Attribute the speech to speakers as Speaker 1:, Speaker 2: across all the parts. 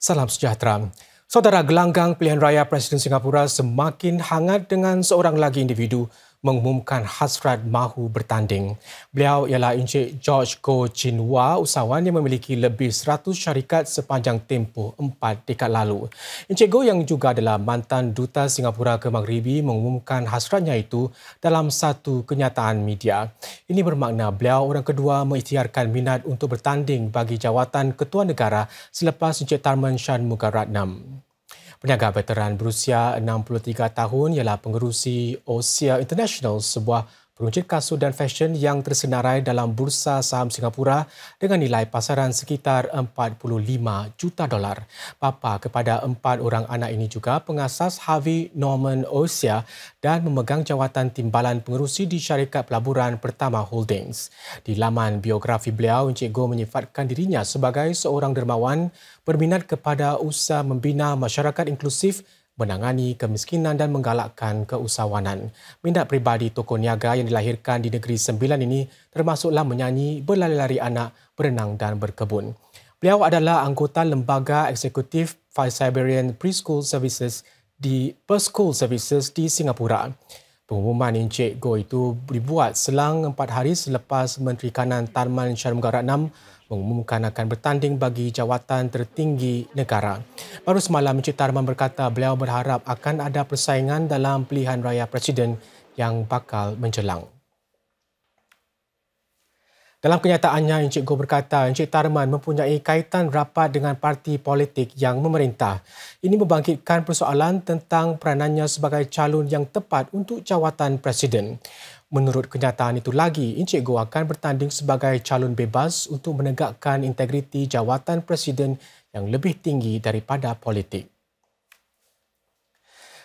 Speaker 1: Salam sejahtera. Saudara, gelanggang pilihan raya Presiden Singapura semakin hangat dengan seorang lagi individu mengumumkan hasrat mahu bertanding. Beliau ialah Encik George Goh Chin Hua, usahawan yang memiliki lebih 100 syarikat sepanjang tempoh 4 dekad lalu. Encik Goh yang juga adalah mantan Duta Singapura ke Maghribi mengumumkan hasratnya itu dalam satu kenyataan media. Ini bermakna beliau orang kedua mengikhtiarkan minat untuk bertanding bagi jawatan Ketua Negara selepas Encik Tharman Shanmugaratnam. Peniaga veteran berusia 63 tahun ialah pengerusi Osia International, sebuah peruncit kasut dan fashion yang tersenarai dalam bursa saham Singapura dengan nilai pasaran sekitar $45 juta. Bapa kepada 4 orang anak ini juga pengasas Harvey Norman Osia dan memegang jawatan timbalan pengerusi di syarikat pelaburan Pertama Holdings. Di laman biografi beliau, Encik Goh menyifatkan dirinya sebagai seorang dermawan berminat kepada usaha membina masyarakat inklusif, menangani kemiskinan dan menggalakkan keusahawanan. Minat peribadi tokoh niaga yang dilahirkan di Negeri Sembilan ini termasuklah menyanyi, berlari-lari anak, berenang dan berkebun. Beliau adalah anggota lembaga eksekutif Vice Siberian Preschool Services di Singapura. Pengumuman Encik Goh itu dibuat selang 4 hari selepas Menteri Kanan Tharman Shanmugaratnam mengumumkan akan bertanding bagi jawatan tertinggi negara. Baru semalam Encik Tharman berkata beliau berharap akan ada persaingan dalam pilihan raya presiden yang bakal menjelang. Dalam kenyataannya, Encik Goh berkata Encik Tharman mempunyai kaitan rapat dengan parti politik yang memerintah. Ini membangkitkan persoalan tentang peranannya sebagai calon yang tepat untuk jawatan presiden. Menurut kenyataan itu lagi, Encik Goh akan bertanding sebagai calon bebas untuk menegakkan integriti jawatan presiden yang lebih tinggi daripada politik.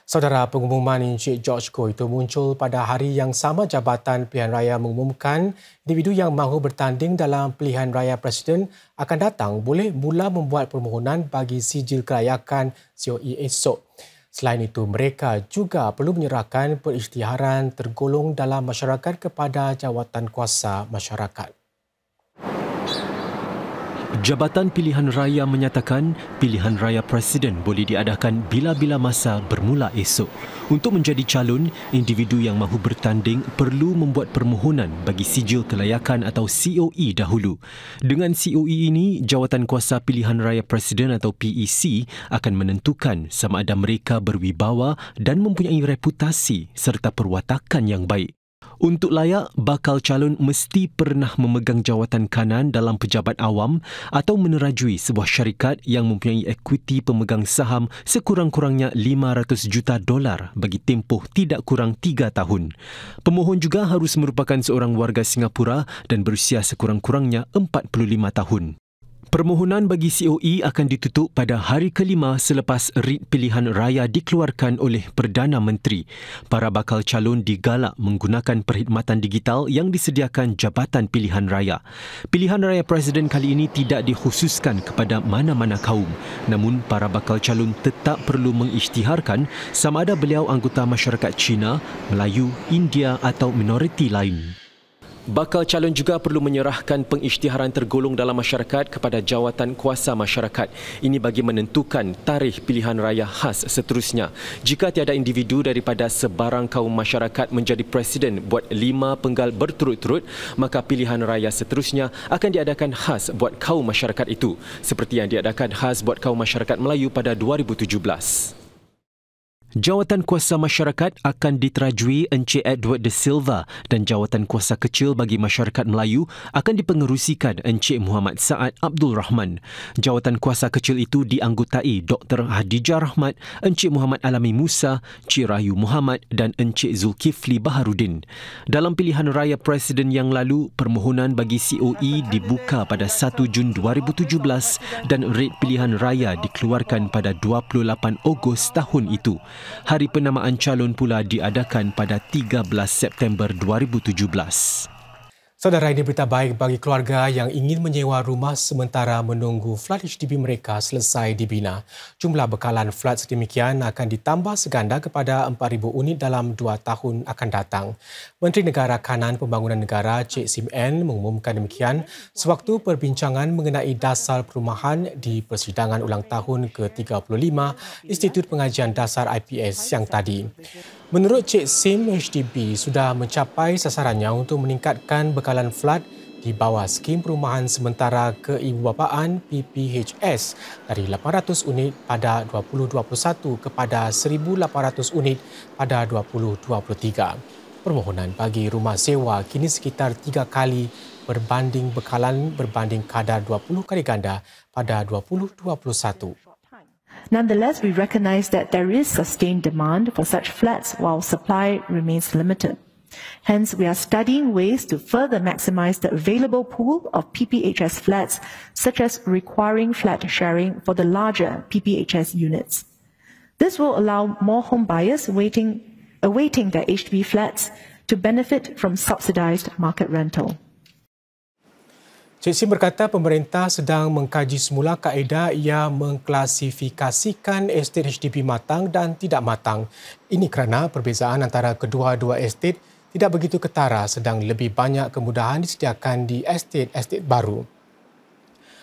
Speaker 1: Saudara, pengumuman Encik George Goh itu muncul pada hari yang sama Jabatan Pilihan Raya mengumumkan individu yang mahu bertanding dalam pilihan raya presiden akan datang boleh mula membuat permohonan bagi sijil kelayakan COE esok. Selain itu, mereka juga perlu menyerahkan perisytiharan tergolong dalam masyarakat kepada jawatan kuasa masyarakat.
Speaker 2: Jabatan Pilihan Raya menyatakan pilihan raya presiden boleh diadakan bila-bila masa bermula esok. Untuk menjadi calon, individu yang mahu bertanding perlu membuat permohonan bagi sijil kelayakan atau COE dahulu. Dengan COE ini, Jawatan Kuasa Pilihan Raya Presiden atau PEC akan menentukan sama ada mereka berwibawa dan mempunyai reputasi serta perwatakan yang baik. Untuk layak, bakal calon mesti pernah memegang jawatan kanan dalam pejabat awam atau menerajui sebuah syarikat yang mempunyai ekuiti pemegang saham sekurang-kurangnya $500 juta bagi tempoh tidak kurang 3 tahun. Pemohon juga harus merupakan seorang warga Singapura dan berusia sekurang-kurangnya 45 tahun. Permohonan bagi COE akan ditutup pada hari kelima selepas rit pilihan raya dikeluarkan oleh Perdana Menteri. Para bakal calon digalak menggunakan perkhidmatan digital yang disediakan Jabatan Pilihan Raya. Pilihan raya presiden kali ini tidak dikhususkan kepada mana-mana kaum. Namun, para bakal calon tetap perlu mengisytiharkan sama ada beliau anggota masyarakat Cina, Melayu, India atau minoriti lain. Bakal calon juga perlu menyerahkan pengisytiharan tergolong dalam masyarakat kepada jawatan kuasa masyarakat. Ini bagi menentukan tarikh pilihan raya khas seterusnya. Jika tiada individu daripada sebarang kaum masyarakat menjadi presiden buat 5 penggal berturut-turut, maka pilihan raya seterusnya akan diadakan khas buat kaum masyarakat itu, seperti yang diadakan khas buat kaum masyarakat Melayu pada 2017. Jawatan kuasa masyarakat akan diterajui Encik Edward De Silva dan jawatan kuasa kecil bagi masyarakat Melayu akan dipengerusikan Encik Muhammad Saad Abdul Rahman. Jawatan kuasa kecil itu dianggotai Dr. Hadijah Rahmat, Encik Muhammad Alami Musa, Cik Rahayu Muhammad dan Encik Zulkifli Baharudin. Dalam pilihan raya presiden yang lalu, permohonan bagi COE dibuka pada 1 Jun 2017 dan rit pilihan raya dikeluarkan pada 28 Ogos tahun itu. Hari penamaan calon pula diadakan pada 13 September 2017.
Speaker 1: Saudara, ini berita baik bagi keluarga yang ingin menyewa rumah sementara menunggu flat HDB mereka selesai dibina. Jumlah bekalan flat sedemikian akan ditambah seganda kepada 4,000 unit dalam 2 tahun akan datang. Menteri Negara Kanan Pembangunan Negara Cik Sim N mengumumkan demikian sewaktu perbincangan mengenai dasar perumahan di persidangan ulang tahun ke-35 Institut Pengajian Dasar IPS siang tadi. Menurut Cik Sim, HDB sudah mencapai sasarannya untuk meningkatkan bekalan flat di bawah skim perumahan sementara keibubapaan PPHS dari 800 unit pada 2021 kepada 1,800 unit pada 2023. Permohonan bagi rumah sewa kini sekitar 3 kali berbanding bekalan berbanding kadar 20 kali ganda pada 2021.
Speaker 3: Nonetheless, we recognize that there is sustained demand for such flats while supply remains limited. Hence, we are studying ways to further maximize the available pool of PPHS flats, such as requiring flat sharing for the larger PPHS units. This will allow more home buyers awaiting their HDB flats to benefit from subsidized market rental.
Speaker 1: Cik Sim berkata pemerintah sedang mengkaji semula kaedah yang mengklasifikasikan estet HDB matang dan tidak matang. Ini kerana perbezaan antara kedua-dua estet tidak begitu ketara sedang lebih banyak kemudahan disediakan di estet-estet baru.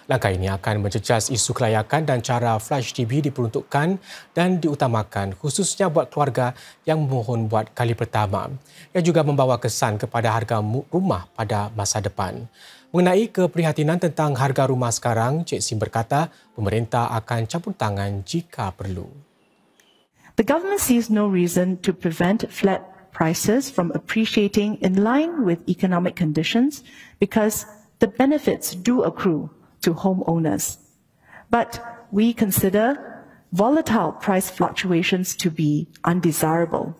Speaker 1: Langkah ini akan menjejas isu kelayakan dan cara flat HDB diperuntukkan dan diutamakan khususnya buat keluarga yang memohon buat kali pertama. Ia juga membawa kesan kepada harga rumah pada masa depan. Mengenai keprihatinan tentang harga rumah sekarang, Cik Sim berkata pemerintah akan campur tangan jika perlu.
Speaker 3: The government sees no reason to prevent flat prices from appreciating in line with economic conditions because the benefits do accrue to homeowners. But we consider volatile price fluctuations to be undesirable.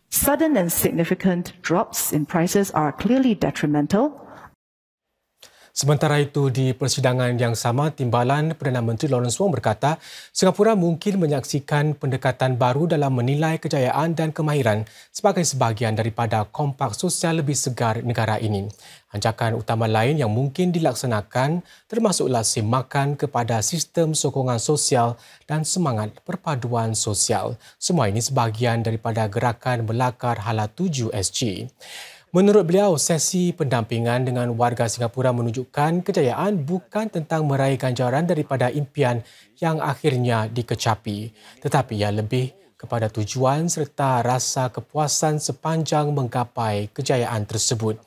Speaker 3: Sudden and significant drops in prices are clearly detrimental.
Speaker 1: Sementara itu, di persidangan yang sama, Timbalan Perdana Menteri Lawrence Wong berkata Singapura mungkin menyaksikan pendekatan baru dalam menilai kejayaan dan kemahiran sebagai sebahagian daripada kompak sosial lebih segar negara ini. Anjakan utama lain yang mungkin dilaksanakan termasuklah semakan kepada sistem sokongan sosial dan semangat perpaduan sosial. Semua ini sebahagian daripada gerakan Melakar Hala 7 SG. Menurut beliau, sesi pendampingan dengan warga Singapura menunjukkan kejayaan bukan tentang meraih ganjaran daripada impian yang akhirnya dikecapi, tetapi ia lebih kepada tujuan serta rasa kepuasan sepanjang menggapai kejayaan tersebut.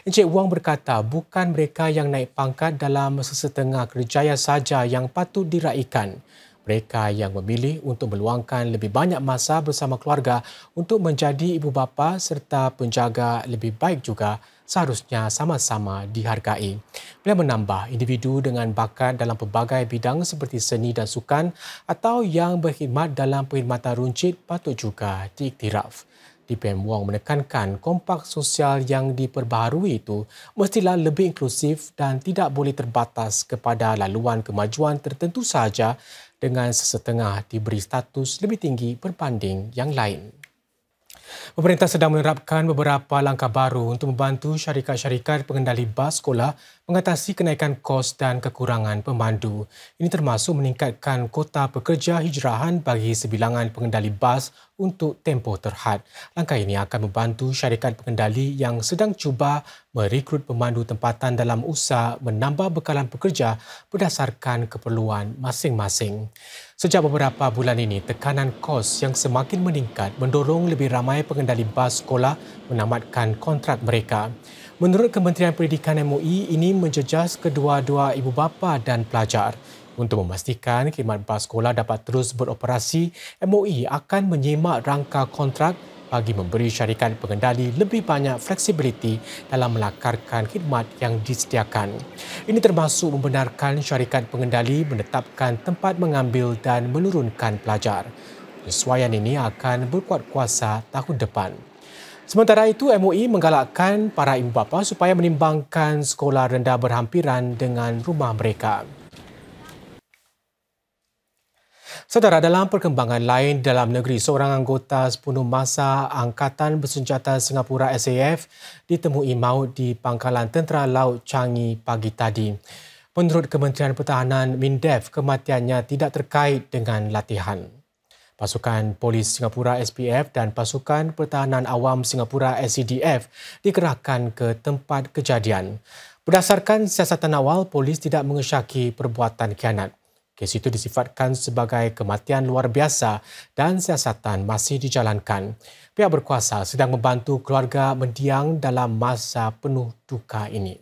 Speaker 1: Encik Wong berkata bukan mereka yang naik pangkat dalam sesetengah kerjaya saja yang patut diraikan. Mereka yang memilih untuk meluangkan lebih banyak masa bersama keluarga untuk menjadi ibu bapa serta penjaga lebih baik juga seharusnya sama-sama dihargai. Beliau menambah individu dengan bakat dalam pelbagai bidang seperti seni dan sukan atau yang berkhidmat dalam perkhidmatan runcit patut juga diiktiraf. DPM Wong menekankan kompak sosial yang diperbaharui itu mestilah lebih inklusif dan tidak boleh terbatas kepada laluan kemajuan tertentu sahaja dengan sesetengah diberi status lebih tinggi berbanding yang lain. Pemerintah sedang menerapkan beberapa langkah baru untuk membantu syarikat-syarikat pengendali bas sekolah mengatasi kenaikan kos dan kekurangan pemandu. Ini termasuk meningkatkan kota pekerja hijrahan bagi sebilangan pengendali bas untuk tempoh terhad. Langkah ini akan membantu syarikat pengendali yang sedang cuba merekrut pemandu tempatan dalam usaha menambah bekalan pekerja berdasarkan keperluan masing-masing. Sejak beberapa bulan ini, tekanan kos yang semakin meningkat mendorong lebih ramai pengendali bas sekolah menamatkan kontrak mereka. Menurut Kementerian Pendidikan MOE, ini menjejas kedua-dua ibu bapa dan pelajar. Untuk memastikan khidmat bas sekolah dapat terus beroperasi, MOE akan menyemak rangka kontrak bagi memberi syarikat pengendali lebih banyak fleksibiliti dalam melakarkan khidmat yang disediakan. Ini termasuk membenarkan syarikat pengendali menetapkan tempat mengambil dan menurunkan pelajar. Penyesuaian ini akan berkuat kuasa tahun depan. Sementara itu, MOE menggalakkan para ibu bapa supaya menimbangkan sekolah rendah berhampiran dengan rumah mereka. Saudara, dalam perkembangan lain dalam negeri, seorang anggota 10 masa Angkatan Bersenjata Singapura SAF ditemui maut di pangkalan Tentera Laut Changi pagi tadi. Menurut Kementerian Pertahanan MINDEF, kematiannya tidak terkait dengan latihan. Pasukan Polis Singapura SPF dan Pasukan Pertahanan Awam Singapura SCDF dikerahkan ke tempat kejadian. Berdasarkan siasatan awal, polis tidak mengesyaki perbuatan khianat. Kes itu disifatkan sebagai kematian luar biasa dan siasatan masih dijalankan. Pihak berkuasa sedang membantu keluarga mendiang dalam masa penuh duka ini.